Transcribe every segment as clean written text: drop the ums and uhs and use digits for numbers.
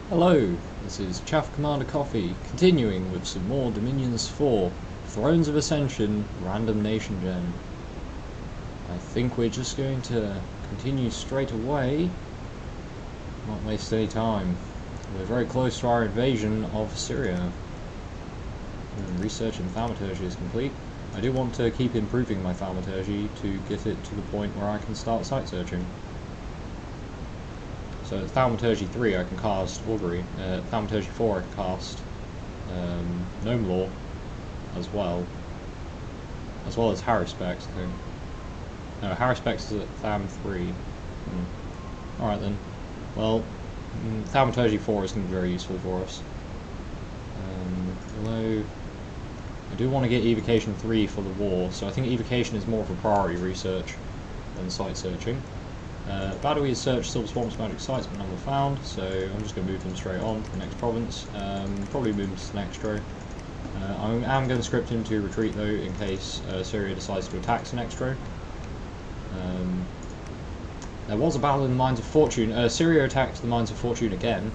Hello, this is Chaff Commander Coffee, continuing with some more Dominions4, Thrones of Ascension, RandomNationGen. I think we're just going to continue straight away, not waste any time. We're very close to our invasion of Ciria. Research in thaumaturgy is complete. I do want to keep improving my thaumaturgy to get it to the point where I can start site searching. So at Thaumaturgy 3 I can cast Augury, Thaumaturgy 4 I can cast Gnome Law as well as Haruspex, I think. No, Haruspex is at Tham 3. Alright then. Well, Thaumaturgy 4 is going to be very useful for us. Although I do want to get Evocation 3 for the war, so I think Evocation is more of a priority research than site searching. Badawi has searched Silver Swamp's magic sites but none were found, so I'm just going to move them straight on to the next province. Probably move to Sinextro. I am going to script him to retreat though, in case Ciria decides to attack Sinextro. There was a battle in the Mines of Fortune. Ciria attacked the Mines of Fortune again.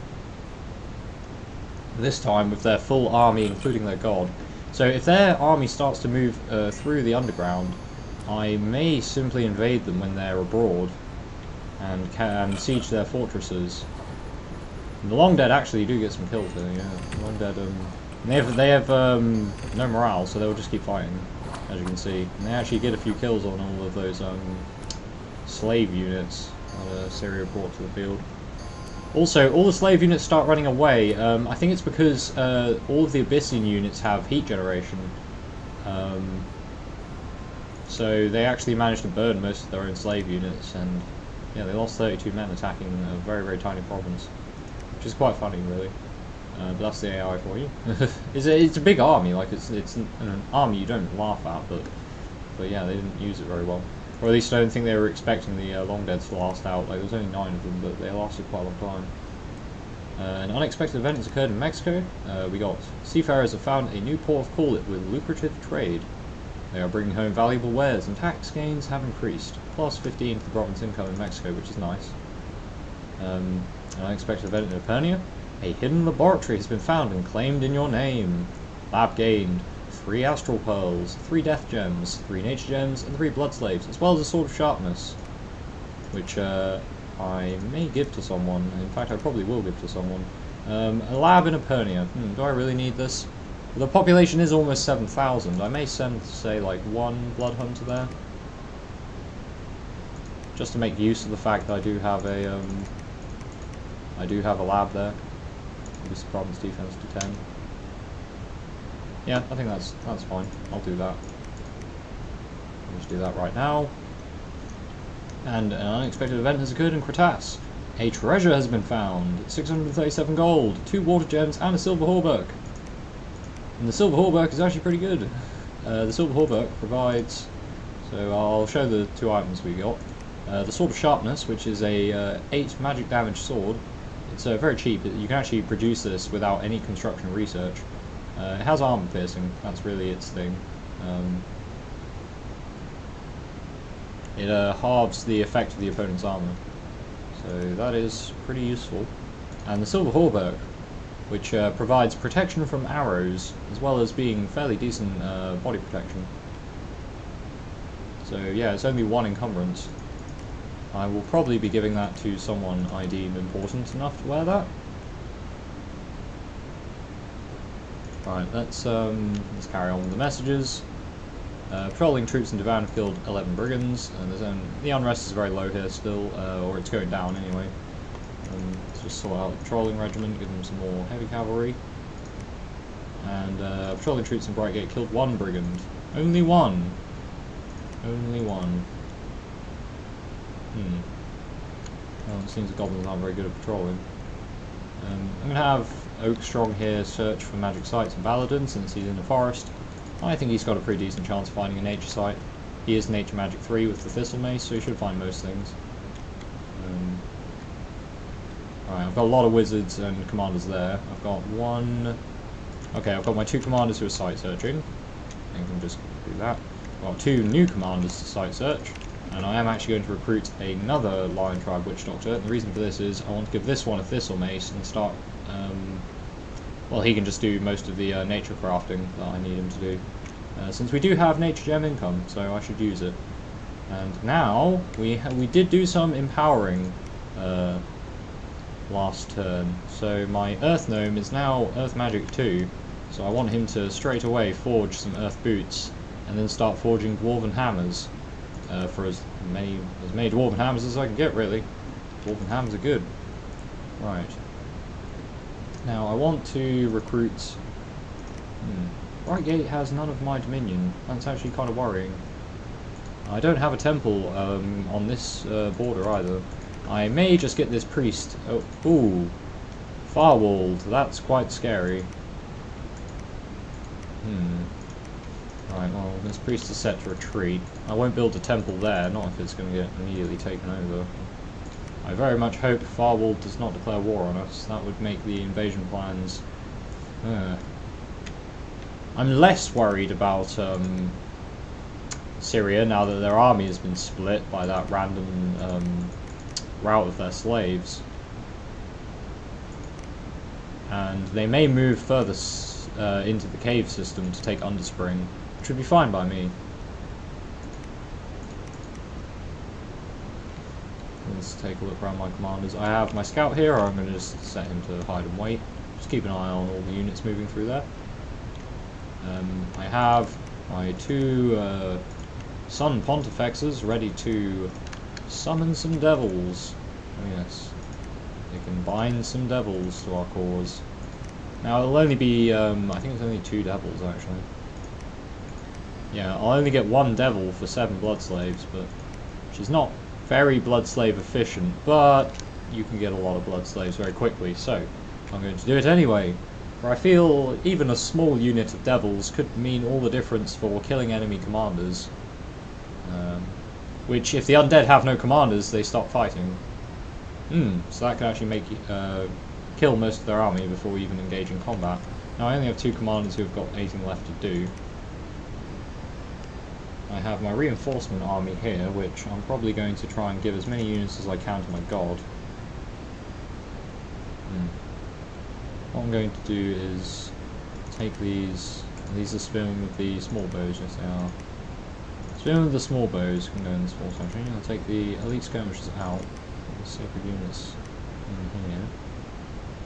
This time with their full army, including their god. So if their army starts to move through the underground, I may simply invade them when they're abroad and siege their fortresses. And the Long Dead actually do get some kills here, yeah. The Long Dead, they have no morale, so they'll just keep fighting, as you can see. And they actually get a few kills on all of those slave units that Ciria brought to the field. Also, all the slave units start running away. I think it's because all of the Abyssian units have heat generation. So they actually managed to burn most of their own slave units, and yeah, they lost 32 men attacking a very, very tiny province, which is quite funny, really. But that's the AI for you. It's a big army, like it's an army you don't laugh at, but yeah, they didn't use it very well. Or at least I don't think they were expecting the Long Deads to last out. Like, there was only 9 of them, but they lasted quite a long time. An unexpected event has occurred in Mexico. We got seafarers have found a new port of call with lucrative trade. They are bringing home valuable wares, and tax gains have increased. Plus 15 to the province income in Mexico, which is nice. An unexpected event in Epernia. A hidden laboratory has been found and claimed in your name. Lab gained 3 astral pearls, 3 death gems, 3 nature gems, and 3 blood slaves, as well as a sword of sharpness, which I may give to someone. In fact, I probably will give to someone. A lab in Epernia. Do I really need this? The population is almost 7,000. I may send, say, like 1 blood hunter there, just to make use of the fact that I do have a lab there. Reduce the province defense to 10. Yeah, I think that's fine. I'll do that. I'll just do that right now. And an unexpected event has occurred in Kratas. A treasure has been found. 637 gold, 2 water gems, and a silver hauberk. And the silver hauberk is actually pretty good. The silver hauberk provides... So I'll show the 2 items we got. The sword of sharpness, which is a 8 magic damage sword. It's very cheap. You can actually produce this without any construction research. It has armor piercing. That's really its thing. It halves the effect of the opponent's armor. So that is pretty useful. And the silver hauberk, which provides protection from arrows, as well as being fairly decent body protection. So yeah, it's only 1 encumbrance. I will probably be giving that to someone I deem important enough to wear that. Right, let's carry on with the messages. Patrolling troops in Divan have killed 11 brigands, and the unrest is very low here still, or it's going down anyway. Let's just sort out the patrolling regiment, give them some more heavy cavalry. And patrolling troops in Brightgate killed 1 brigand. Only 1. Only 1. Well, it seems the goblins aren't very good at patrolling. I'm going to have Oakstrong here search for magic sites in Baladin, since he's in the forest. I think he's got a pretty decent chance of finding a nature site. He is nature magic 3 with the Thistle Mace, so he should find most things. Alright, I've got a lot of wizards and commanders there. I've got 1... Okay, I've got my 2 commanders who are site searching. I can just do that. I've got 2 new commanders to site search. And I am actually going to recruit another Lion Tribe Witch Doctor. And the reason for this is I want to give this one a Thistle Mace and start... well, he can just do most of the nature crafting that I need him to do. Since we do have Nature Gem income, so I should use it. And now, we did do some empowering last turn. So my Earth Gnome is now Earth Magic 2. So I want him to straight away forge some Earth Boots and then start forging Dwarven Hammers. For as many Dwarven Hammers as I can get, really. Dwarven Hammers are good. Right. Now, I want to recruit... Brightgate has none of my Dominion. That's actually kind of worrying. I don't have a temple on this border either. I may just get this priest... Oh, ooh. Firewalled. That's quite scary. Right, well, this priest is set to retreat. I won't build a temple there, not if it's going to get immediately taken over. I very much hope Firewall does not declare war on us. That would make the invasion plans... I'm less worried about Ciria now that their army has been split by that random rout of their slaves. And they may move further into the cave system to take Underspring, which would be fine by me. Let's take a look around my commanders. I have my scout here, or I'm going to just set him to hide and wait. Just keep an eye on all the units moving through there. I have my two Sun Pontifexes ready to summon some devils. Oh yes, they can bind some devils to our cause. Now it'll only be, I think it's only 2 devils actually. Yeah, I'll only get 1 devil for 7 blood slaves, but she's not very blood slave efficient, but you can get a lot of blood slaves very quickly, so I'm going to do it anyway. For I feel even a small unit of devils could mean all the difference for killing enemy commanders. Which, if the undead have no commanders, they stop fighting. So that can actually make kill most of their army before we even engage in combat. Now I only have 2 commanders who have got anything left to do. I have my reinforcement army here, which I'm probably going to try and give as many units as I can to my god. What I'm going to do is take these are spearmen with the small bows, yes they are. Spearmen with the small bows can go in the small section. I'll take the elite skirmishers out, the sacred units in here.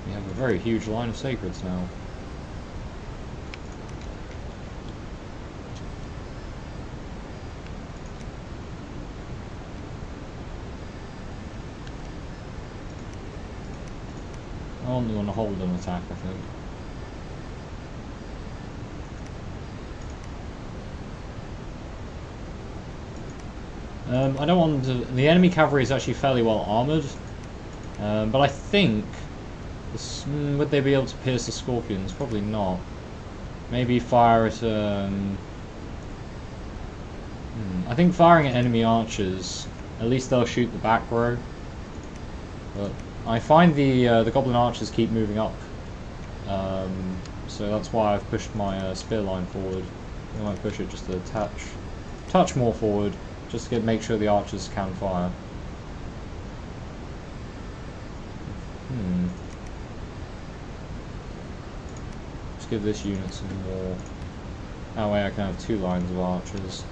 We have a very huge line of sacreds now. I only want to hold an attack, I think. I don't want to... The enemy cavalry is actually fairly well armoured, but I think... would they be able to pierce the scorpions? Probably not. Maybe fire at... I think firing at enemy archers, at least they'll shoot the back row. But I find the goblin archers keep moving up, so that's why I've pushed my spear line forward. I might push it just a touch more forward, just to make sure the archers can fire. Just give this unit some more. That way I can have 2 lines of archers.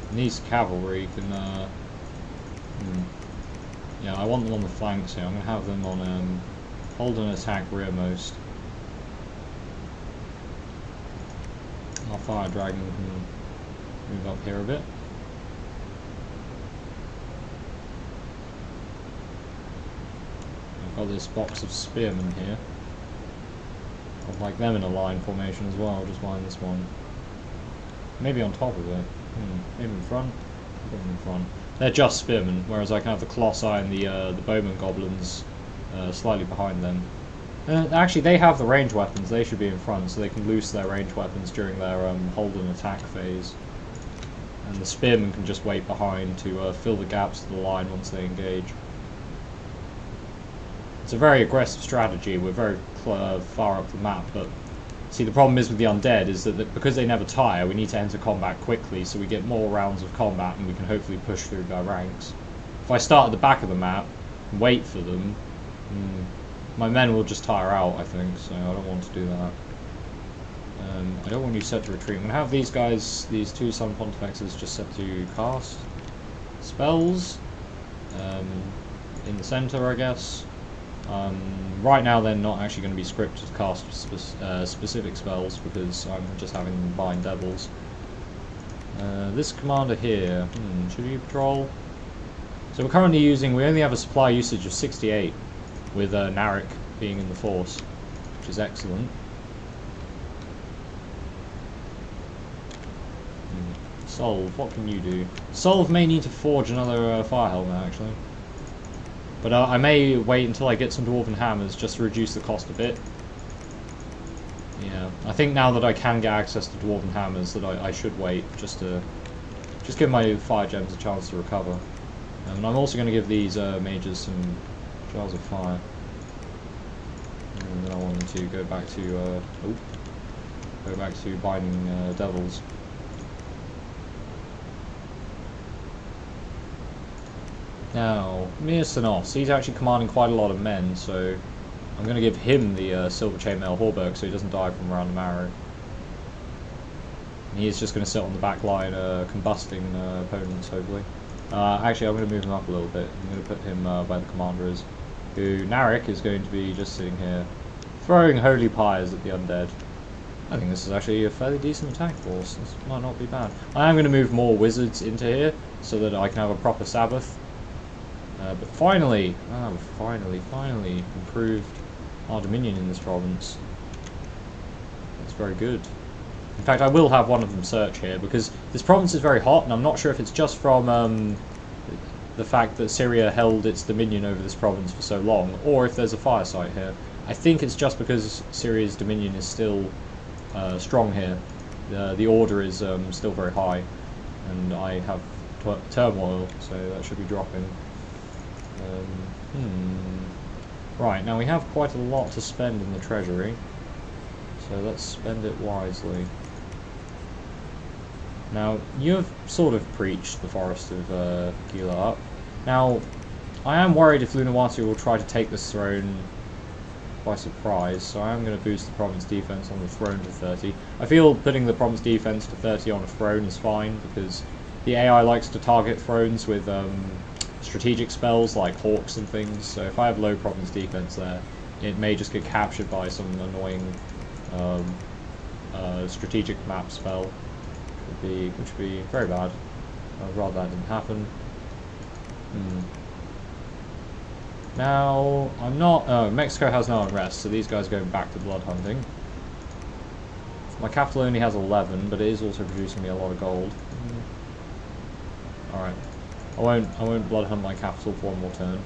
And these cavalry can, yeah, I want them on the flanks here. I'm going to have them on hold and attack rearmost. Our fire dragon can move up here a bit. I've got this box of spearmen here. I'd like them in a line formation as well, just behind this one. Maybe on top of it. Maybe in front? Put them in front. They're just spearmen, whereas I can have the colossi and the bowman goblins slightly behind them. Actually, they have the ranged weapons. They should be in front, so they can loose their ranged weapons during their hold and attack phase. And the spearmen can just wait behind to fill the gaps of the line once they engage. It's a very aggressive strategy. We're very far up the map, but See, the problem is with the undead is that because they never tire, we need to enter combat quickly so we get more rounds of combat and we can hopefully push through our ranks. If I start at the back of the map and wait for them, my men will just tire out, I think, so I don't want to do that. I don't want you set to retreat. I'm going to have these guys, these two Sun Pontifexes, just set to cast spells in the center, I guess. Right now they're not actually going to be scripted to cast specific spells because I'm just having them bind devils. This commander here, should he patrol? So we're currently using, we only have a supply usage of 68 with Narek being in the force, which is excellent. Solve, what can you do? Solve may need to forge another fire helmet actually. But I may wait until I get some dwarven hammers just to reduce the cost a bit. Yeah, I think now that I can get access to dwarven hammers that I should wait just to give my fire gems a chance to recover. And I'm also going to give these mages some jars of fire. And then I want them to go back to binding devils. Now, Mirsanos, he's actually commanding quite a lot of men, so I'm going to give him the Silver Chainmail Hauberk so he doesn't die from random arrow. He is just going to sit on the back line combusting opponents, hopefully. Actually, I'm going to move him up a little bit. I'm going to put him by the commanders, who Narek is going to be just sitting here, throwing holy pyres at the undead. I think this is actually a fairly decent attack force. This might not be bad. I am going to move more wizards into here so that I can have a proper Sabbath. But finally, finally improved our Dominion in this province. That's very good. In fact, I will have one of them search here, because this province is very hot, and I'm not sure if it's just from the fact that Ciria held its Dominion over this province for so long, or if there's a fire site here. I think it's just because Ciria's Dominion is still strong here. The order is still very high, and I have turmoil, so that should be dropping. Right, now we have quite a lot to spend in the treasury, so let's spend it wisely. Now, you have sort of preached the Forest of Gila up. Now, I am worried if Lunawatu will try to take this throne by surprise, so I am going to boost the province defense on the throne to 30. I feel putting the province defense to 30 on a throne is fine, because the AI likes to target thrones with strategic spells like hawks and things, so if I have low province defense there, it may just get captured by some annoying strategic map spell, which would be very bad. I'd rather that didn't happen. Now, I'm not... Oh, Mexico has no unrest, so these guys are going back to blood hunting. My capital only has 11, but it is also producing me a lot of gold. Alright. I won't blood hunt my capital for one more turn.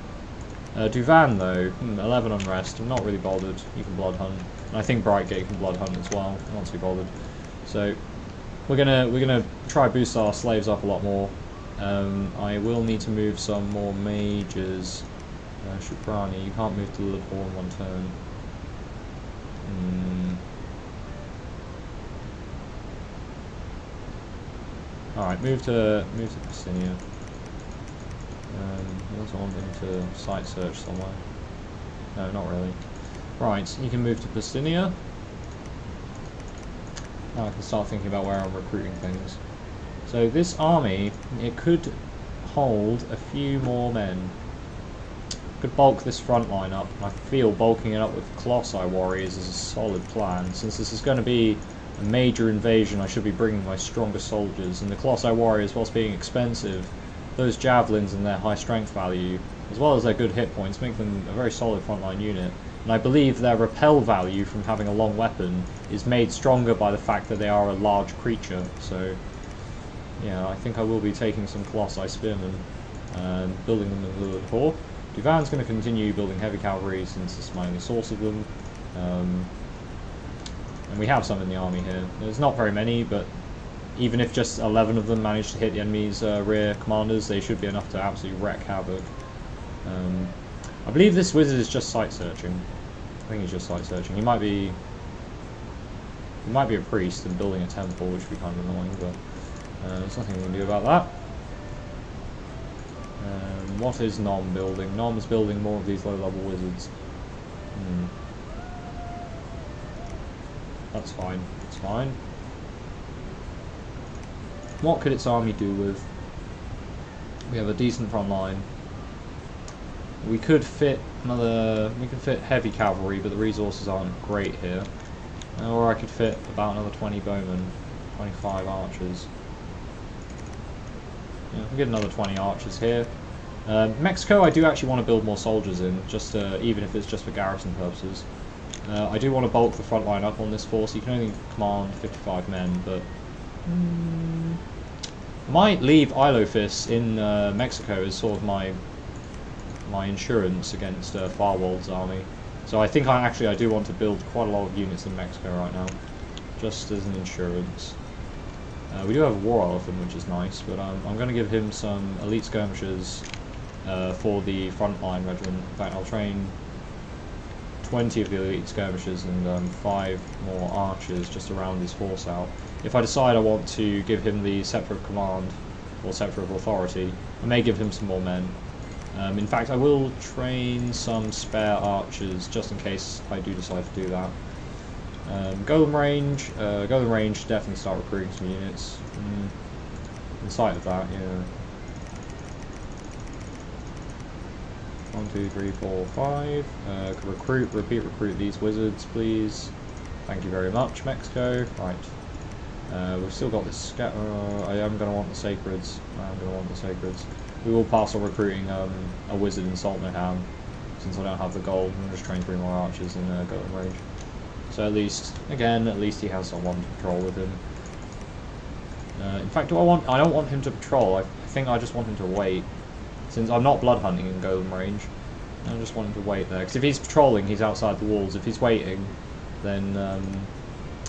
Duvan though, 11 unrest. I'm not really bothered. You can blood hunt, and I think Brightgate can blood hunt as well. I'm not too bothered. So we're gonna try boost our slaves up a lot more. I will need to move some more mages. Shukrani, you can't move to Lilliput in one turn. All right, move to Pastinia. I also want him to site search somewhere. No, not really. Right, you can move to Pastinia. Now I can start thinking about where I'm recruiting things. So this army, it could hold a few more men. Could bulk this front line up. I feel bulking it up with Colossi warriors is a solid plan. Since this is going to be a major invasion, I should be bringing my strongest soldiers. And the Colossi warriors, whilst being expensive, those javelins and their high strength value, as well as their good hit points, make them a very solid frontline unit. And I believe their repel value from having a long weapon is made stronger by the fact that they are a large creature. So, yeah, I think I will be taking some Colossi spearmen and building them in the Lilliput. Duvan's going to continue building heavy cavalry since it's my only source of them. And we have some in the army here. There's not very many, but even if just 11 of them manage to hit the enemy's rear commanders, they should be enough to absolutely wreak havoc. I believe this wizard is just site searching. I think he's just site searching. He might be... It might be a priest and building a temple, which would be kind of annoying, but there's nothing we can do about that. What is Nom building? Nom's building more of these low-level wizards. That's fine. That's fine. What could its army do with? We have a decent front line. We could fit another. We could fit heavy cavalry, but the resources aren't great here. Or I could fit about another 20 bowmen, 25 archers. Yeah, we'll get another 20 archers here. Mexico, I do actually want to build more soldiers in, just even if it's just for garrison purposes. I do want to bulk the front line up on this force. You can only command 55 men, but I might leave Ilofis in Mexico as sort of my insurance against Farwold's army. So I think I do want to build quite a lot of units in Mexico right now, just as an insurance. We do have a war elephant, which is nice, but I'm going to give him some elite skirmishers for the frontline regiment. In fact, I'll train 20 of the elite skirmishers and 5 more archers just to round his force out. If I decide I want to give him the Sceptre of Command, or Sceptre of Authority, I may give him some more men. In fact, I will train some spare archers just in case I do decide to do that. Golem range, definitely start recruiting some units. In sight of that, yeah. 1, 2, 3, 4, 5. Repeat recruit these wizards, please. Thank you very much, Mexico. Right. We've still got this I am going to want the Sacreds. We will pass on recruiting a wizard in Saltnohamn, since I don't have the gold. I'm just train 3 more archers in Golem range. So at least he has someone to patrol with him. In fact, I don't want him to patrol. I think I just want him to wait. Since I'm not blood hunting in Golem range, I just want him to wait there. Because if he's patrolling, he's outside the walls. If he's waiting, then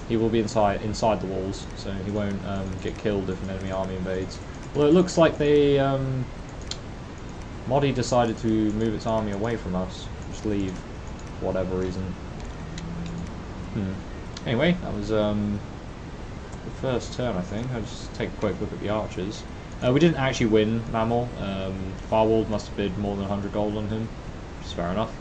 he will be inside the walls, so he won't get killed if an enemy army invades. Well, it looks like they Modi decided to move its army away from us, just leave for whatever reason. Anyway, that was the first turn, I think. I'll just take a quick look at the archers. We didn't actually win Mammal. Farwold must have bid more than 100 gold on him, which is fair enough.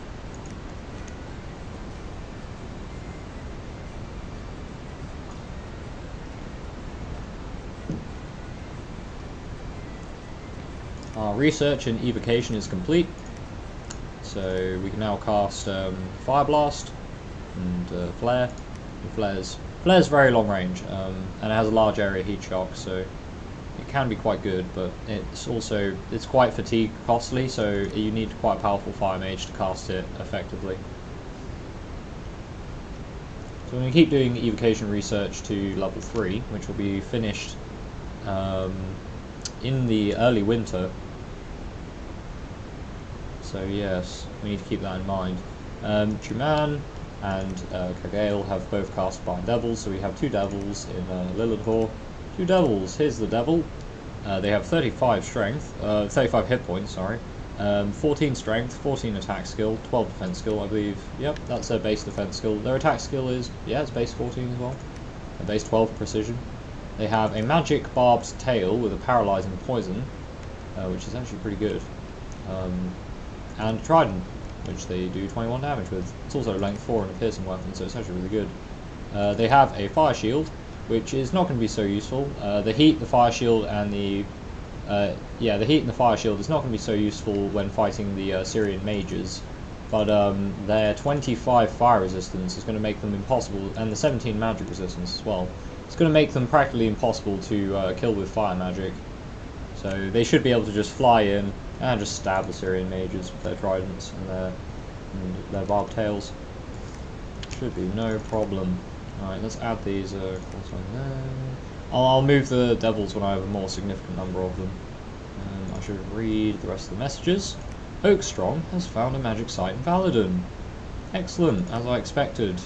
Our research and evocation is complete, so we can now cast Fire Blast and Flare. And Flare's very long range, and it has a large area heat shock, so it can be quite good, but it's quite fatigue costly, so you need quite a powerful fire mage to cast it effectively. So I'm going to keep doing evocation research to level 3, which will be finished in the early winter. So yes, we need to keep that in mind. Juman and Kagail have both cast Bind Devils, so we have 2 devils in Lilithor. 2 devils, here's the devil. They have 35 strength, 35 hit points, sorry. 14 strength, 14 attack skill, 12 defense skill, I believe. Yep, that's their base defense skill. Their attack skill is, yeah, it's base 14 as well. And base 12 precision. They have a magic barbed tail with a paralyzing poison, which is actually pretty good. And Trident, which they do 21 damage with. It's also length 4 and a piercing weapon, so it's actually really good. They have a fire shield, which is not going to be so useful. The heat, the fire shield, and the heat and the fire shield is not going to be so useful when fighting the Syrian mages, but their 25 fire resistance is going to make them impossible, and the 17 magic resistance as well. It's going to make them practically impossible to kill with fire magic. So they should be able to just fly in and just stab the Syrian mages with their tridents and their barbed tails. Should be no problem. Alright, let's add these. I'll move the devils when I have a more significant number of them. I should read the rest of the messages. Oakstrong has found a magic site in Valadon. Excellent, as I expected.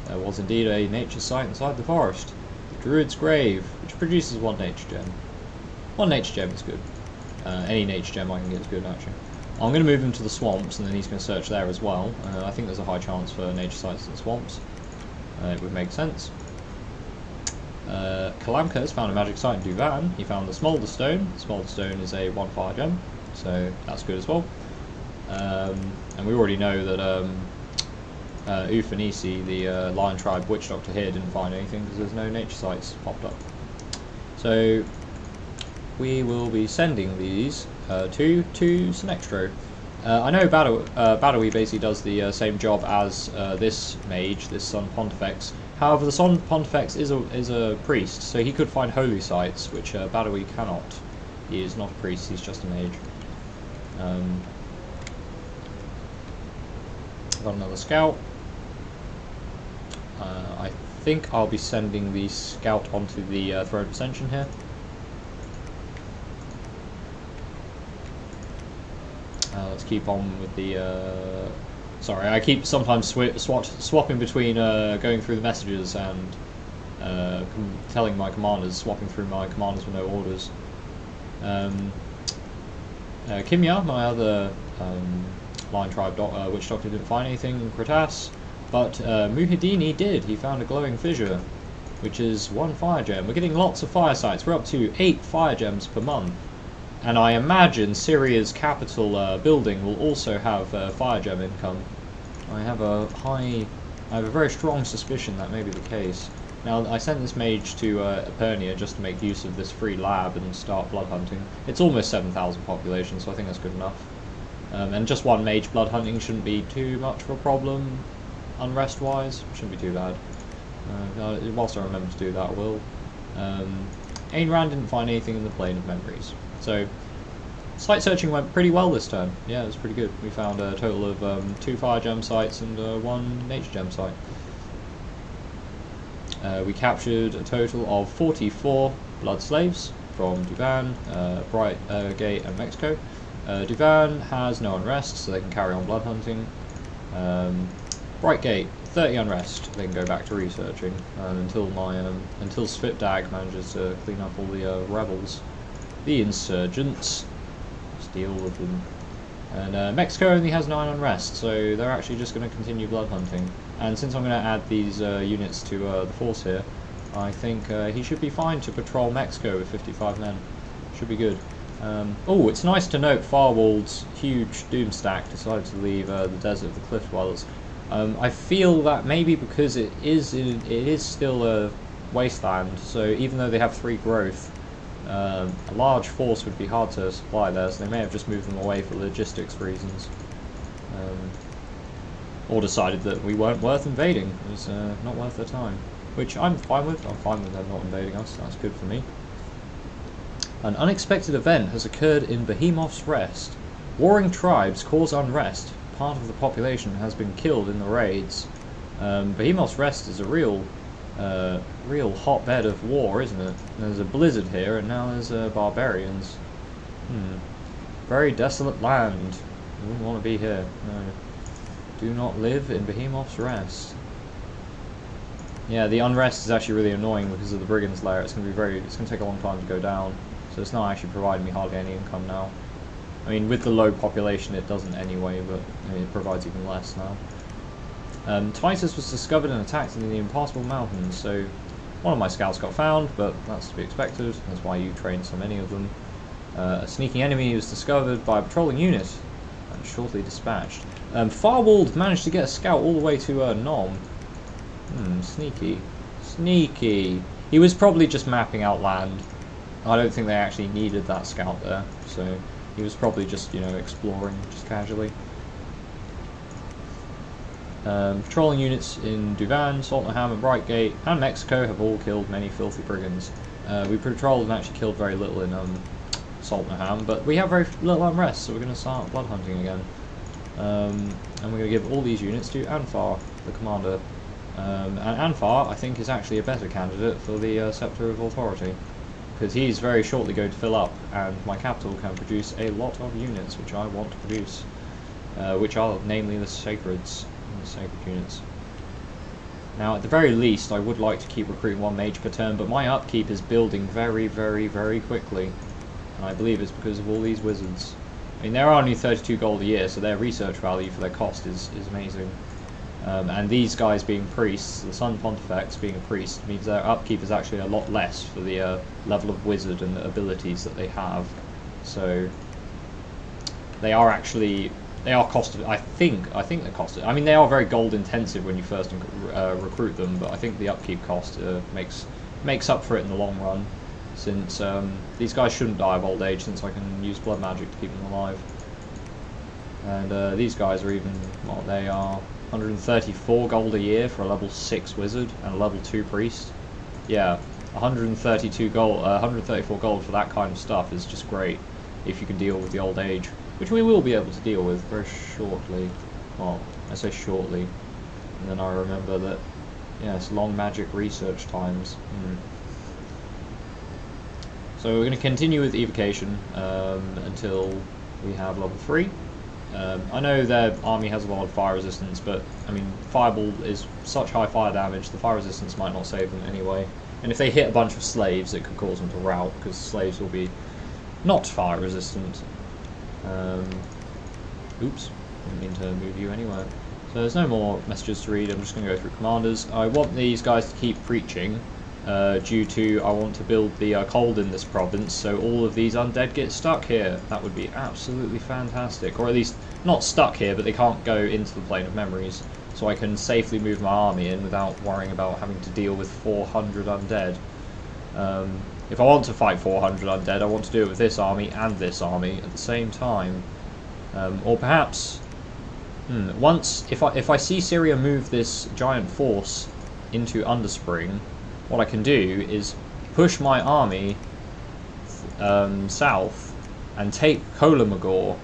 There was indeed a nature site inside the forest. The Druid's Grave, which produces 1 nature gem. 1 nature gem is good. Any nature gem I can get is good, actually. I'm going to move him to the swamps, and then he's going to search there as well. I think there's a high chance for nature sites in swamps. It would make sense. Kalamka has found a magic site in Duvan. He found the Smolder Stone. The Smolder Stone is a 1 fire gem, so that's good as well. And we already know that Ufanisi, the Lion Tribe Witch Doctor here, didn't find anything because there's no nature sites popped up. So we will be sending these to Sinextro. I know Badawi basically does the same job as this mage, this Sun Pontifex. However, the Sun Pontifex is a priest, so he could find holy sites, which Badawi cannot. He is not a priest, he's just a mage. Got another scout. I think I'll be sending the scout onto the Throne of Ascension here. Let's keep on with the... sorry, I keep sometimes swapping between going through the messages and telling my commanders, swapping through my commanders with no orders. Kimya, my other Lion Tribe Witch Doctor, didn't find anything in Kratas, but Muhidini did. He found a glowing fissure, which is 1 fire gem. We're getting lots of fire sites. We're up to 8 fire gems per month. And I imagine Ciria's capital building will also have fire gem income. I have a very strong suspicion that may be the case. Now, I sent this mage to Epernia just to make use of this free lab and start blood hunting. It's almost 7,000 population, so I think that's good enough. And just 1 mage blood hunting shouldn't be too much of a problem, unrest-wise. Shouldn't be too bad. Whilst I remember to do that, I will. Ayn Rand didn't find anything in the Plane of Memories. So, site searching went pretty well this turn. Yeah, it was pretty good. We found a total of 2 fire gem sites and 1 nature gem site. We captured a total of 44 blood slaves from Duvan, Bright Gate and Mexico. Duvan has no unrest, so they can carry on blood hunting. Bright Gate, 30 unrest. They can go back to researching until Svipdag manages to clean up all the rebels. The insurgents, let's deal with them. And Mexico only has 9 unrest, so they're actually just going to continue blood hunting. And since I'm going to add these units to the force here, I think he should be fine to patrol Mexico with 55 men. Should be good. Oh, it's nice to note Farwald's huge Doomstack decided to leave the Desert of the Cliff Dwellers. I feel that maybe because it is still a wasteland, so even though they have 3 growth, a large force would be hard to supply there, so they may have just moved them away for logistics reasons. Or decided that we weren't worth invading. It was not worth their time. Which I'm fine with. I'm fine with them not invading us. That's good for me. An unexpected event has occurred in Behemoth's Rest. Warring tribes cause unrest. Part of the population has been killed in the raids. Behemoth's Rest is a real hotbed of war, isn't it? There's a blizzard here, and now there's barbarians. Very desolate land. You wouldn't want to be here. No. Do not live in Behemoth's Rest. Yeah, the unrest is actually really annoying because of the Brigands lair. It's going to take a long time to go down. So it's not actually providing me hardly any income now. I mean, with the low population it doesn't anyway, but it provides even less now. Titus was discovered and attacked in the Impassable Mountains, so one of my scouts got found, but that's to be expected. That's why you train so many of them. A sneaking enemy was discovered by a patrolling unit and shortly dispatched. Farwald managed to get a scout all the way to Nom. Sneaky. Sneaky. He was probably just mapping out land. I don't think they actually needed that scout there, so he was probably just, you know, exploring, just casually. Patrolling units in Duvan, Saltnohamn and Brightgate and Mexico have all killed many filthy brigands. We patrolled and actually killed very little in Saltnohamn, but we have very little unrest, so we're going to start blood hunting again. And we're going to give all these units to Anfar, the commander. And Anfar, I think, is actually a better candidate for the Scepter of Authority, because he's very shortly going to fill up, and my capital can produce a lot of units which I want to produce, which are namely the Sacreds, the Sacred units. Now, at the very least, I would like to keep recruiting 1 mage per turn, but my upkeep is building very, very, very quickly, and I believe it's because of all these wizards. I mean, they're only 32 gold a year, so their research value for their cost is amazing. And these guys being priests, the Sun Pontifex being a priest, means their upkeep is actually a lot less for the level of wizard and the abilities that they have. So they are costed. I think they're costed. I mean, they are very gold intensive when you first recruit them, but I think the upkeep cost makes up for it in the long run, since these guys shouldn't die of old age, since I can use blood magic to keep them alive. And these guys are even, well, they are 134 gold a year for a level 6 wizard and a level 2 priest. Yeah, 132 gold, 134 gold for that kind of stuff is just great if you can deal with the old age, which we will be able to deal with very shortly. Well, I say shortly, and then I remember that, yes, long magic research times. So we're going to continue with evocation until we have level 3. I know their army has a lot of fire resistance, but I mean, Fireball is such high fire damage, the fire resistance might not save them anyway. And if they hit a bunch of slaves, it could cause them to rout, because slaves will be not fire resistant. Oops, didn't mean to move you anywhere. So there's no more messages to read, I'm just going to go through commanders. I want these guys to keep preaching, due to I want to build the cold in this province, so all of these undead get stuck here. That would be absolutely fantastic, or at least not stuck here, but they can't go into the plane of memories, so I can safely move my army in without worrying about having to deal with 400 undead. If I want to fight 400 undead, I want to do it with this army and this army at the same time, or perhaps once if I see Ciria move this giant force into Underspring, what I can do is push my army south and take Kolamagor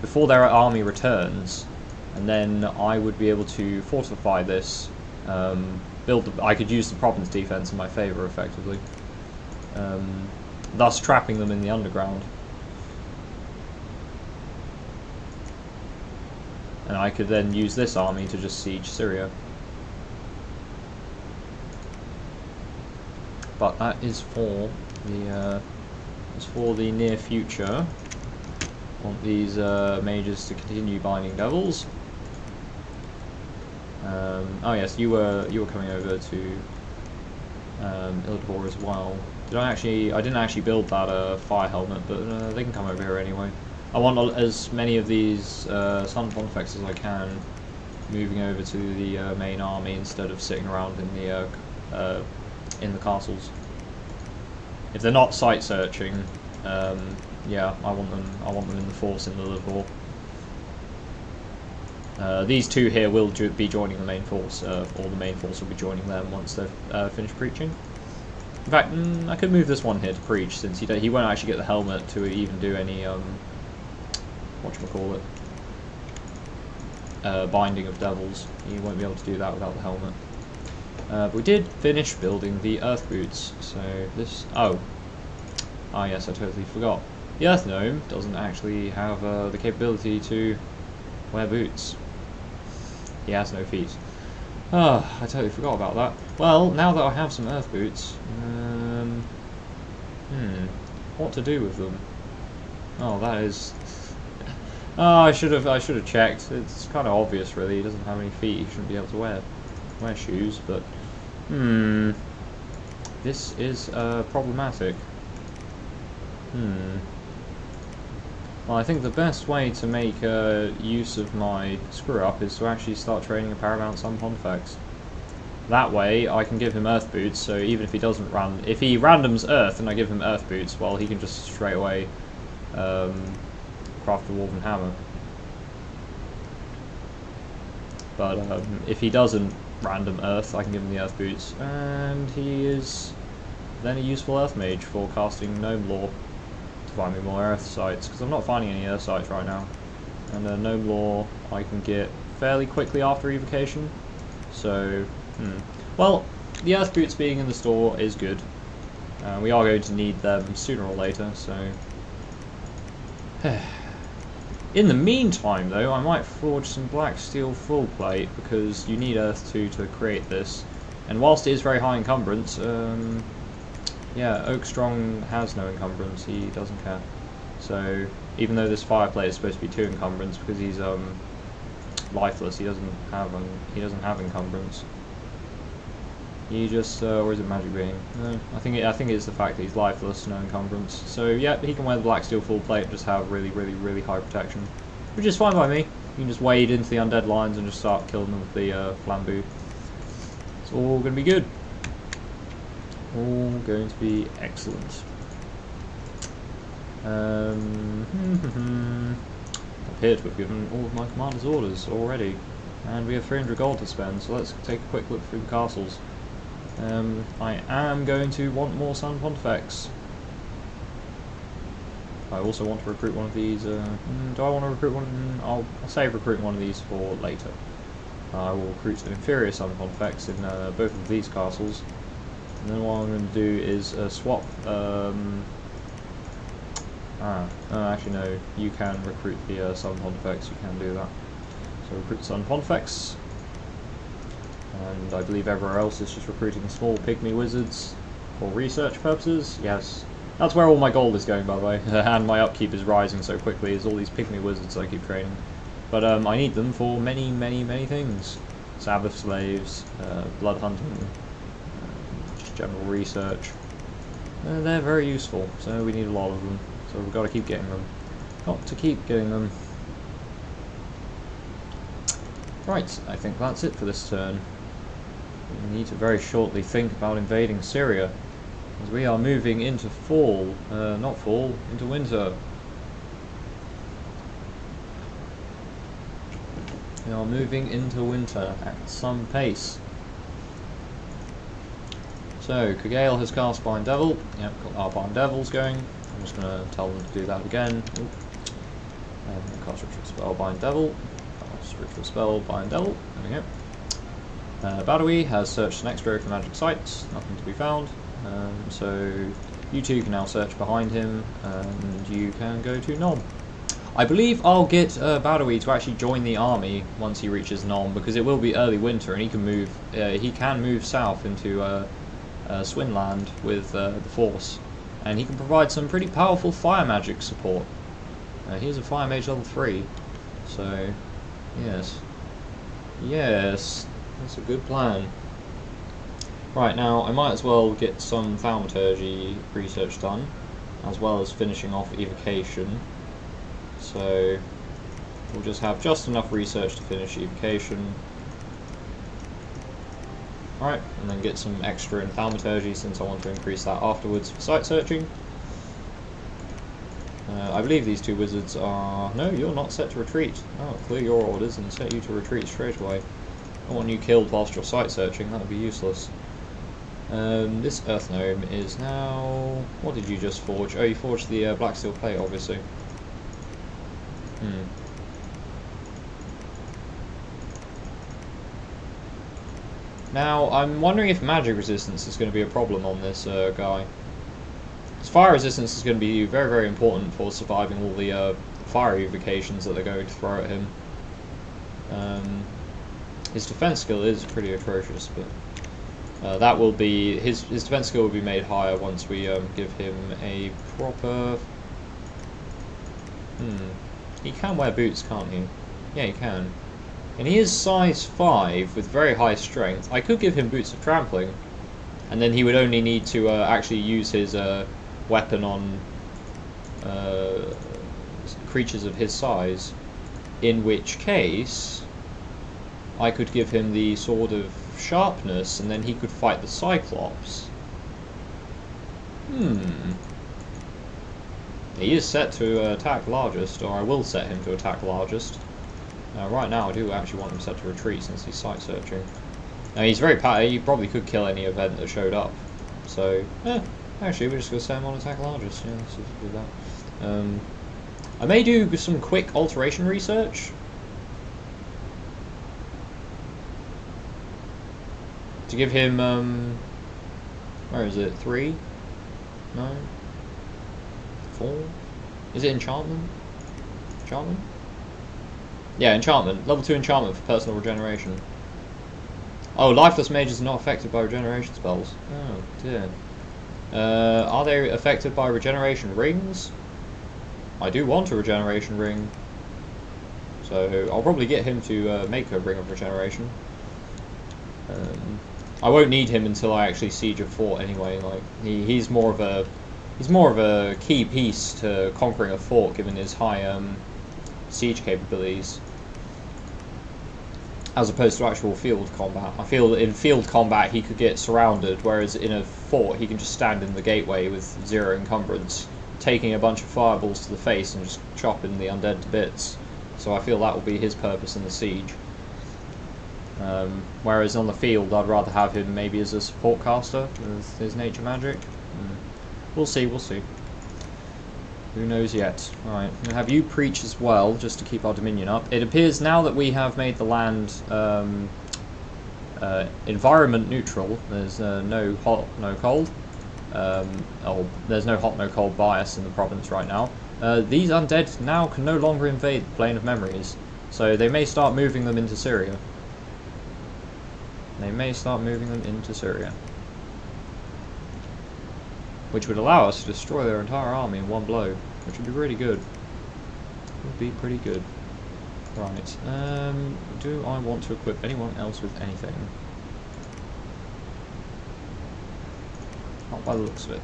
before their army returns, and then I would be able to fortify this, I could use the province defense in my favor effectively, thus trapping them in the underground. And I could then use this army to just siege Ciria. But that is for the near future. I want these mages to continue binding devils. Oh yes, you were coming over to Ildor as well. I didn't actually build that fire helmet, but they can come over here anyway. I want as many of these Sun Pontifex as I can moving over to the main army instead of sitting around in the castles. If they're not sight searching, yeah, I want them in the force in the Ildor. These two here will be joining the main force, or the main force will be joining them once they've finished preaching. In fact, I could move this one here to preach, since he won't actually get the helmet to even do any whatchamacallit, binding of devils. He won't be able to do that without the helmet. But we did finish building the earth boots, so this... oh yes, I totally forgot. The earth gnome doesn't actually have the capability to wear boots. He has no feet. I totally forgot about that. Well, now that I have some earth boots, what to do with them? Oh, that is... oh, I should have checked. It's kind of obvious, really. He doesn't have any feet. He shouldn't be able to wear shoes, but this is problematic. Well, I think the best way to make use of my screw up is to actually start training a Paramount Sun Pontifex. That way I can give him earth boots, so even if he doesn't if he randoms earth and I give him earth boots, well, he can just straight away craft the Dwarven Hammer. But if he doesn't random earth, I can give him the earth boots, and he is then a useful earth mage for casting Gnome Lore to find me more earth sites, because I'm not finding any earth sites right now. And Gnome Lore I can get fairly quickly after evocation, so well, the earth boots being in the store is good. We are going to need them sooner or later, so in the meantime, though, I might forge some black steel full plate, because you need earth 2 to create this. And whilst it is very high encumbrance, yeah, Oakstrong has no encumbrance, he doesn't care. So, even though this fire plate is supposed to be 2 encumbrance, because he's lifeless. He doesn't have encumbrance. He just, or is it magic being? No, I think it's the fact that he's lifeless, no encumbrance. So yeah, he can wear the black steel full plate and just have really high protection, which is fine by me. You can just wade into the undead lines and just start killing them with the flambeau. It's all going to be good. All going to be excellent. I appear to have given all of my commander's orders already, and we have 300 gold to spend. So let's take a quick look through the castles. I am going to want more Sun Pontifex. I also want to recruit one of these. Do I want to recruit one? I'll save recruiting one of these for later. I will recruit an inferior Sun Pontifex in both of these castles. And then what I'm going to do is swap. Actually no, you can recruit the Sun Pontifex. You can do that. So recruit Sun Pontifex. And I believe everywhere else is just recruiting small pygmy wizards for research purposes. Yes, that's where all my gold is going, by the way. And my upkeep is rising so quickly, is all these pygmy wizards I keep training. But I need them for many things. Sabbath slaves, blood hunting, just general research. They're very useful, so we need a lot of them. So we've got to keep getting them. Got to keep getting them. Right, I think that's it for this turn. We need to very shortly think about invading Ciria, as we are moving into fall, not fall, into winter. We are moving into winter at some pace. So, Kagale has cast Bind Devil. Yep, got our Bind Devils going. I'm just going to tell them to do that again. Cast Ritual Spell, Bind Devil. Cast Ritual Spell, Bind Devil. There we go. Badawi has searched next row for magic sites, nothing to be found. So you two can now search behind him, and you can go to Nom. I believe I'll get Badawi to actually join the army once he reaches Nom, because it will be early winter, and he can move. He can move south into Swinland with the Force, and he can provide some pretty powerful fire magic support. He's a fire mage level 3, so yes. That's a good plan. Right, now I might as well get some thaumaturgy research done, as well as finishing off evocation. So we'll just have just enough research to finish evocation. Alright, and then get some extra in thaumaturgy since I want to increase that afterwards for site searching. I believe these two wizards are... No, you're not set to retreat. Oh, clear your orders and set you to retreat straight away. I want you killed whilst you're site searching, that would be useless. This earth gnome is now... What did you just forge? Oh, you forged the black steel plate, obviously. Now, I'm wondering if magic resistance is going to be a problem on this guy. His fire resistance is going to be very important for surviving all the fire evocations that they're going to throw at him. His defense skill is pretty atrocious, but that will be his defense skill will be made higher once we give him a proper. He can wear boots, can't he? Yeah, he can. And he is size 5 with very high strength. I could give him boots of trampling, and then he would only need to actually use his weapon on creatures of his size. In which case, I could give him the Sword of Sharpness, and then he could fight the Cyclops. He is set to attack largest, or I will set him to attack largest. Right now I do actually want him set to retreat since he's site searching. Now he's very he probably could kill any event that showed up. So, actually we're just going to set him on attack largest. Yeah, let's see if we do that. I may do some quick alteration research. To give him, where is it? 3? 9? 4? Is it enchantment? Enchantment? Yeah, enchantment. Level 2 enchantment for personal regeneration. Oh, lifeless mages are not affected by regeneration spells. Oh, dear. Are they affected by regeneration rings? I do want a regeneration ring. So I'll probably get him to make a Ring of Regeneration. I won't need him until I actually siege a fort anyway. Like he's more of a key piece to conquering a fort, given his high siege capabilities, as opposed to actual field combat. I feel that in field combat he could get surrounded, whereas in a fort he can just stand in the gateway with 0 encumbrance, taking a bunch of fireballs to the face and just chopping the undead to bits. So I feel that will be his purpose in the siege. Whereas on the field I'd rather have him maybe as a support caster with his nature magic. We'll see, we'll see. Who knows yet. Alright, I'm going to have you preach as well, just to keep our dominion up. It appears now that we have made the land environment neutral, there's no hot, no cold. There's no hot, no cold bias in the province right now. These undead now can no longer invade the Plane of Memories, so they may start moving them into Ciria. They may start moving them into Ciria, which would allow us to destroy their entire army in one blow, which would be really good. Would be pretty good. Right, do I want to equip anyone else with anything? Not by the looks of it.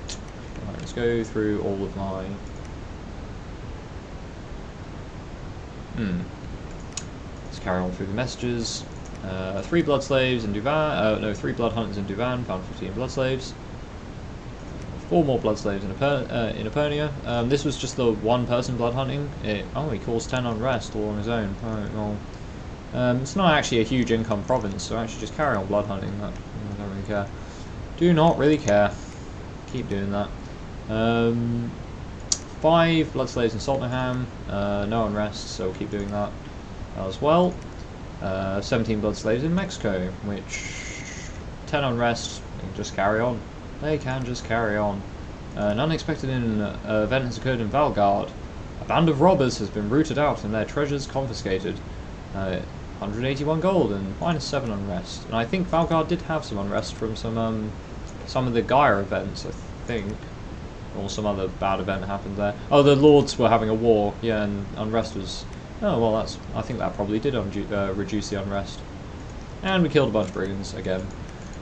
Right, let's go through all of my... Let's carry on through the messages. 3 blood slaves in Duvan, no, 3 blood hunters in Duvan, found 15 blood slaves. 4 more blood slaves in Epernia. This was just the one person blood hunting. Oh, he caused 10 unrest all on his own. Oh, well. It's not actually a huge income province, so actually just carry on blood hunting. I don't really care. Do not really care. Keep doing that. 5 blood slaves in Saltnohamn. No unrest, so we'll keep doing that as well. 17 blood slaves in Mexico, which 10 unrest. They can just carry on. They can just carry on. An unexpected event has occurred in Valgard. A band of robbers has been rooted out and their treasures confiscated. 181 gold and -7 unrest. And I think Valgard did have some unrest from some of the Gaia events, I think. Or some other bad event happened there. Oh, the lords were having a war, yeah, and unrest was... Oh, well, I think that probably did reduce the unrest. And we killed a bunch of brigands again,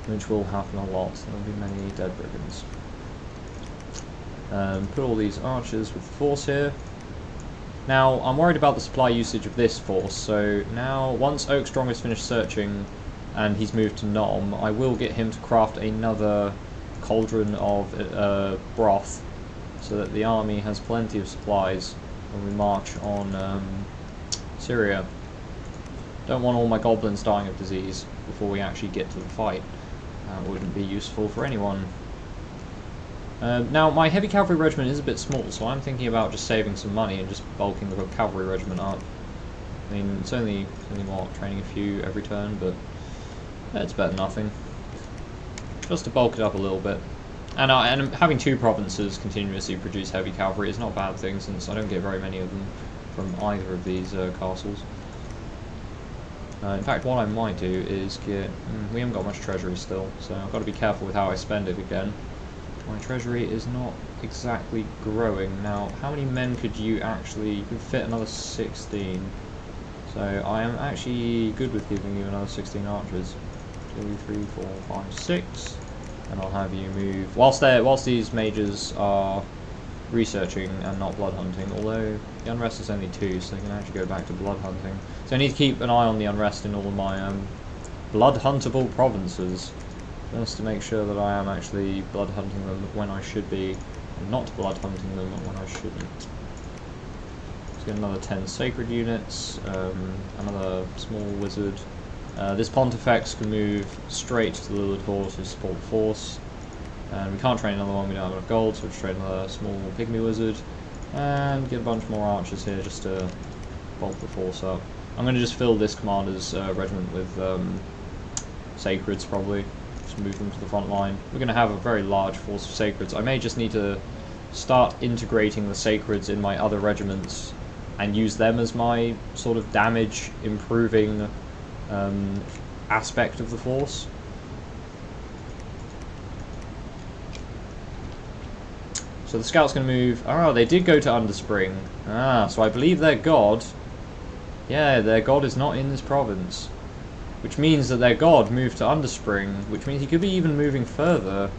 which will happen a lot. There will be many dead brigands. Put all these archers with the force here. Now, I'm worried about the supply usage of this force, so now, once Oakstrong has finished searching and he's moved to Nom, I will get him to craft another cauldron of broth, so that the army has plenty of supplies when we march on Ciria. Don't want all my goblins dying of disease before we actually get to the fight. That wouldn't be useful for anyone. Now, my heavy cavalry regiment is a bit small, so I'm thinking about just saving some money and just bulking the cavalry regiment up. I mean, it's only what, training a few every turn, but it's better than nothing. Just to bulk it up a little bit. And having 2 provinces continuously produce heavy cavalry is not a bad thing, since I don't get very many of them from either of these castles. In fact, what I might do is get... we haven't got much treasury still, so I've got to be careful with how I spend it again. My treasury is not exactly growing. Now, how many men could you actually... You could fit another 16. So I am actually good with giving you another 16 archers. 2, 3, 4, 5, 6. And I'll have you move... Whilst these mages are researching and not blood hunting, although the unrest is only 2, so they can actually go back to blood hunting. So I need to keep an eye on the unrest in all of my blood huntable provinces, just to make sure that I am actually blood hunting them when I should be, and not blood hunting them when I shouldn't. Let's get another 10 sacred units, another small wizard. This Pontifex can move straight to the Lilithor to support the force. And we can't train another one, we don't have enough gold, so we'll train another small pygmy wizard. And get a bunch more archers here just to bulk the force up. I'm going to just fill this commander's regiment with sacreds, probably. Just move them to the front line. We're going to have a very large force of sacreds. I may just need to start integrating the sacreds in my other regiments and use them as my sort of damage improving aspect of the force. So the scout's going to move... Oh, they did go to Underspring. Ah, so I believe their god... Yeah, their god is not in this province. Which means that their god moved to Underspring, which means he could be even moving further.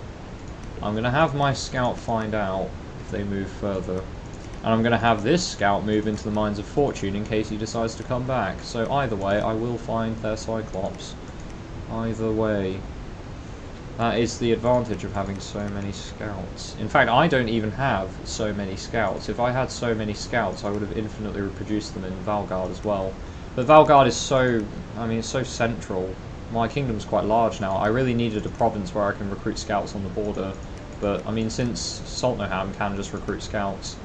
I'm going to have my scout find out if they move further. And I'm going to have this scout move into the Mines of Fortune in case he decides to come back. So either way, I will find their Cyclops. Either way. That is the advantage of having so many scouts. In fact, I don't even have so many scouts. If I had so many scouts, I would have infinitely reproduced them in Valgard as well. But Valgard is so, I mean, it's so central. My kingdom's quite large now. I really needed a province where I can recruit scouts on the border. But, I mean, since Saltnohamn can just recruit scouts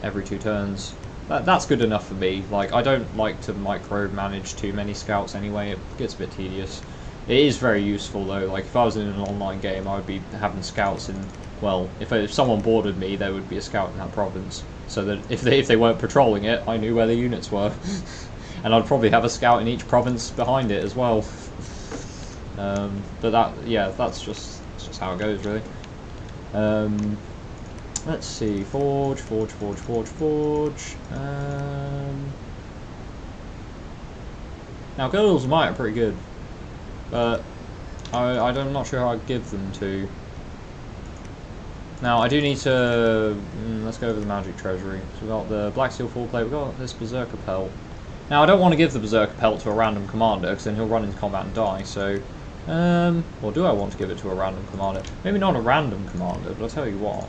every 2 turns, that's good enough for me. Like, I don't like to micromanage too many scouts anyway. It gets a bit tedious. It is very useful though. Like if I was in an online game, I would be having scouts in. Well, if someone boarded me, there would be a scout in that province, so that if they weren't patrolling it, I knew where the units were, and I'd probably have a scout in each province behind it as well. But that's just how it goes really. Let's see, forge. Now Girdles of Might are pretty good. But I'm not sure how I'd give them to. Now I do need to. Let's go over the magic treasury. So we've got the Black Steel Full Plate. We've got this Berserker Pelt. Now I don't want to give the Berserker Pelt to a random commander because then he'll run into combat and die. So, or do I want to give it to a random commander? Maybe not a random commander, but I'll tell you what.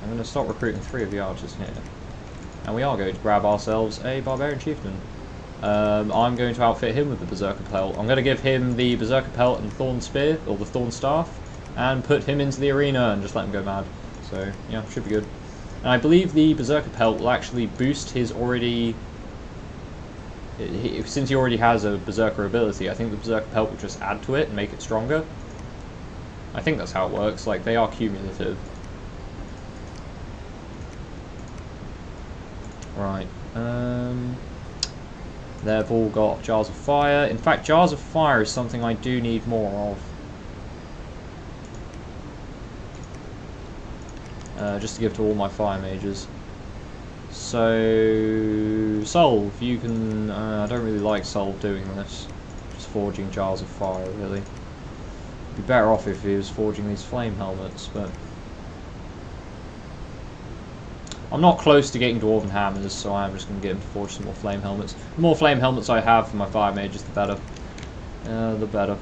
I'm going to start recruiting 3 of the archers here, and we are going to grab ourselves a Barbarian Chieftain. I'm going to outfit him with the Berserker Pelt. I'm going to give him the Berserker Pelt and Thorn Spear, or the Thorn Staff, and put him into the arena and just let him go mad. So, yeah, should be good. And I believe the Berserker Pelt will actually boost his already... since he already has a Berserker ability, I think the Berserker Pelt will just add to it and make it stronger. I think that's how it works, like, they are cumulative. Right, they've all got Jars of Fire. In fact, Jars of Fire is something I do need more of. Just to give to all my Fire Mages. So, Solve, you can... I don't really like Solve doing this. Just forging Jars of Fire, really. It'd be better off if he was forging these Flame Helmets, but... I'm not close to getting Dwarven Hammers, so I'm just going to get him to forge some more Flame Helmets. The more Flame Helmets I have for my Fire Mages, the better. The better.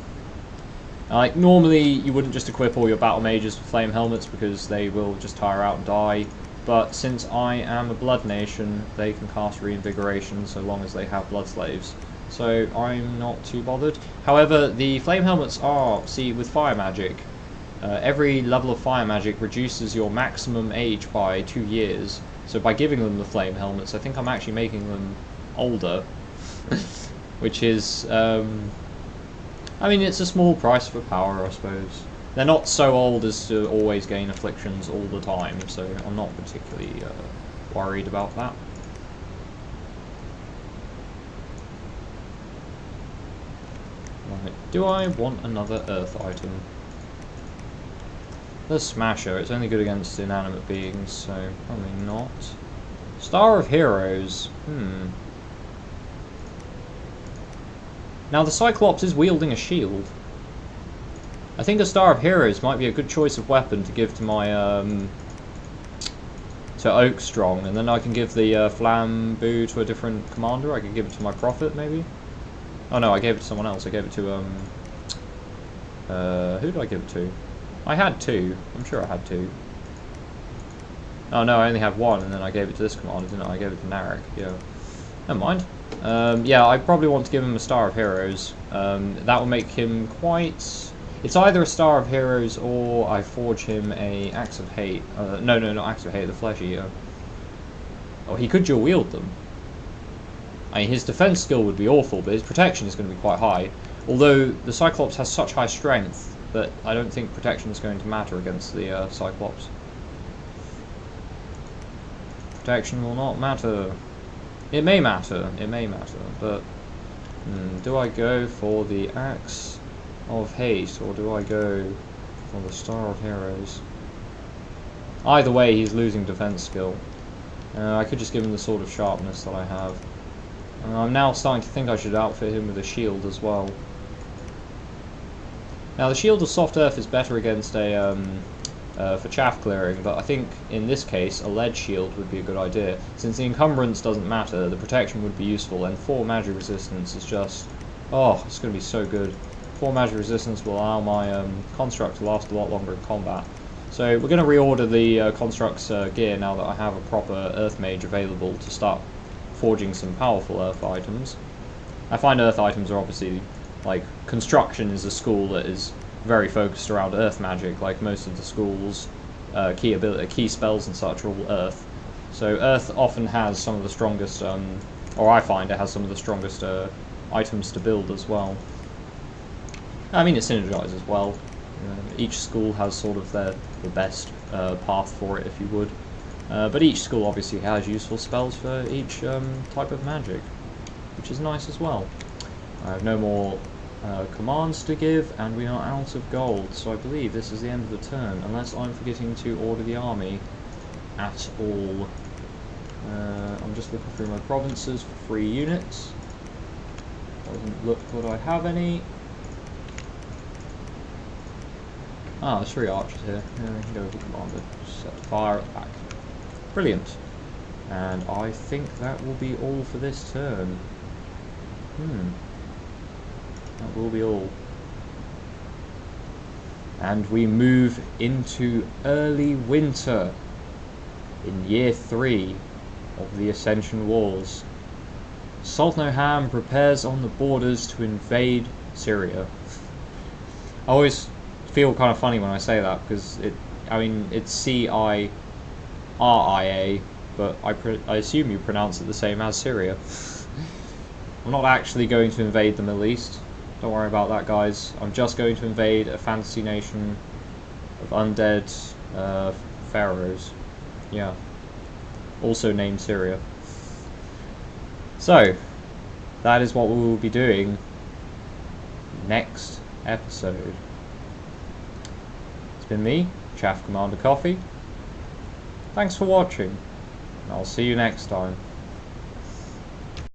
Like, normally you wouldn't just equip all your Battle Mages with Flame Helmets because they will just tire out and die. But since I am a Blood Nation, they can cast Reinvigoration so long as they have Blood Slaves. So I'm not too bothered. However, the Flame Helmets are, see, with Fire Magic, every level of Fire Magic reduces your maximum age by 2 years. So by giving them the Flame Helmets, I think I'm actually making them older. Which is, I mean, it's a small price for power, I suppose. They're not so old as to always gain afflictions all the time, so I'm not particularly worried about that. Right, do I want another Earth item? The Smasher, it's only good against inanimate beings, so probably not. Star of Heroes, Now the Cyclops is wielding a shield. I think a Star of Heroes might be a good choice of weapon to give to my, to Oak Strong, and then I can give the Flambeau to a different commander. I could give it to my Prophet, maybe? Oh no, I gave it to someone else. I gave it to, who did I give it to? I had 2. I'm sure I had 2. Oh no, I only had 1, and then I gave it to this commander, didn't I? I gave it to Narek, yeah. Never mind. Yeah, I probably want to give him a Star of Heroes. That will make him quite... It's either a Star of Heroes or I forge him a Axe of Hate. No, not Axe of Hate, the Flesh Eater. Oh, he could dual wield them. I mean, his defense skill would be awful, but his protection is going to be quite high. Although the Cyclops has such high strength that I don't think protection is going to matter against the Cyclops. Protection will not matter. It may matter, but... do I go for the Axe of Hate, or do I go for the Star of Heroes? Either way, he's losing defense skill. I could just give him the Sword of Sharpness that I have. I'm now starting to think I should outfit him with a shield as well. Now the shield of soft earth is better against a for chaff clearing, but I think in this case a lead shield would be a good idea. Since the encumbrance doesn't matter, the protection would be useful, and 4 magic resistance is just, oh, it's going to be so good. 4 magic resistance will allow my construct to last a lot longer in combat. So we're going to reorder the construct's gear now that I have a proper earth mage available to start forging some powerful earth items. I find earth items are obviously, like, construction is a school that is very focused around earth magic, like most of the schools, key spells and such are all earth. So earth often has some of the strongest, or I find it has some of the strongest items to build as well. I mean, it synergizes well. Each school has sort of the best path for it, if you would. But each school obviously has useful spells for each type of magic, which is nice as well. I have no more commands to give, and we are out of gold, so I believe this is the end of the turn, unless I'm forgetting to order the army at all. I'm just looking through my provinces for free units. Doesn't look that I have any. Ah, there's 3 archers here. Yeah, we can go with the commander. Just set fire at the back. Brilliant. And I think that will be all for this turn. That will be all. And we move into early winter in year 3 of the Ascension Wars. Saltnohamn prepares on the borders to invade Ciria. I always feel kind of funny when I say that, because it's Ciria, but I assume you pronounce it the same as Ciria. I'm not actually going to invade the Middle East. Don't worry about that, guys. I'm just going to invade a fantasy nation of undead pharaohs. Yeah. Also named Ciria. So, that is what we will be doing next episode. It's been me, Chaff Commander Coffee. Thanks for watching, and I'll see you next time.